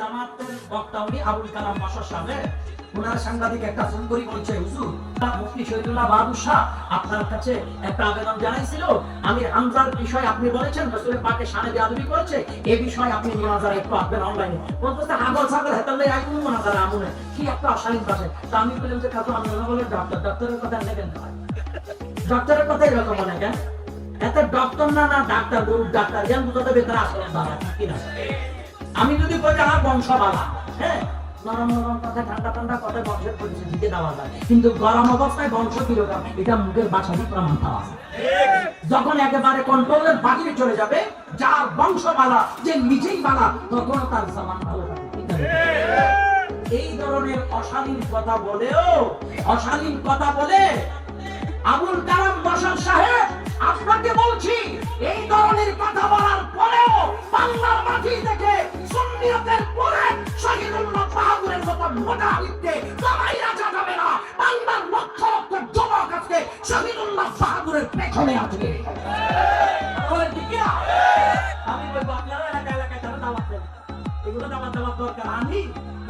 জামাতের বক্তা উনি আবুল কালাম বাসার সামনে ওনার সাংবাদিক একটা ফোন করে বলছে, হুজুর মুফতি শহীদুল্লাহ বাহাদুর শাহ আপনার কাছে একটা আবেদন জানাইছিল, আমি হামজার বিষয় আপনি বলেছেন রাসূলের পাকে শানে বেয়াদবি করেছে, এই বিষয়ে আপনি মুনাজারা একটু আসবেন অনলাইনে। বলতেছে হাগল ছাগল হেতালে আইকুন মুনাজারা আমনে কি একটা অশালীন ভাষা। তা আমি বললাম যে কাকু আমি বলে ডক্টরের কথা নেবেন না, ডক্টরের কথা এরকম মনে কেন এত ডক্টর না না ডাক্তার গরুর ডাক্তার জ্ঞান বুঝাতে ভেতরে আসলে বাবা কিনা। আমি যদি বলি আমার বংশবালা, হ্যাঁ নরম নরম কথা ঠান্ডা ঠান্ডা কথা বংশের পরিচয় দিতে দেওয়া যায়, কিন্তু গরম অবস্থায় বংশ কিরকম এটা মুখের বাসারই প্রমাণ পাওয়া যায়। যখন একেবারে কন্ট্রোলের বাহিরে চলে যাবে, যার বংশবালা যে নিজেই বালা, তখন তার জামান ভালো থাকে। এই ধরনের অশালীন কথা বলেও অশালীন কথা বলে আবুল কালাম বাশার সাহেব আপনাকে বলছি, এই ধরনের কথা বলার পরেও বাংলার মাটি থেকে সুন্নিয়তের পরে শহীদুল্লাহ বাহাদুরের মতো মোটা হিটকে জামাই রাখা যাবে না। বাংলার লক্ষ লক্ষ যুবক আজকে শহীদুল্লাহ বাহাদুরের পেছনে আছে। আমি বলবো আপনারা এলাকায় এলাকায় তারা দাওয়াত দেন, এগুলো দাওয়াত দেওয়ার দরকার। আমি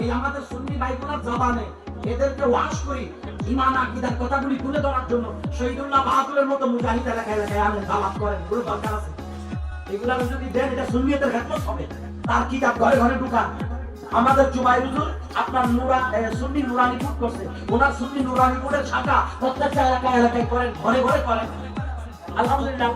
এই আমাদের সুন্নি ভাইগুলোর জবানে এদেরকে ওয়াশ করি, ঈমান আকীদার কথাগুলি তুলে ধরার জন্য শহীদুল্লাহ বাহাদুরের মতো মুজাহিদ এলাকায় এলাকায় আনেন, দাওয়াত করেন, এগুলো দরকার আছে। এগুলা যদি দেন এটা সুন্নিয়তের খেদমত হবে। তার কিতাব ঘরে ঘরে ঢুকান। আমাদের জুবাইর হুজুর আপনার সুন্নি নুরানি কোড করছে, ওনার সুন্নি নুরানি কোডের শাখা প্রত্যেকটা এলাকায় এলাকায় করেন, ঘরে ঘরে করেন। আলহামদুলিল্লাহ।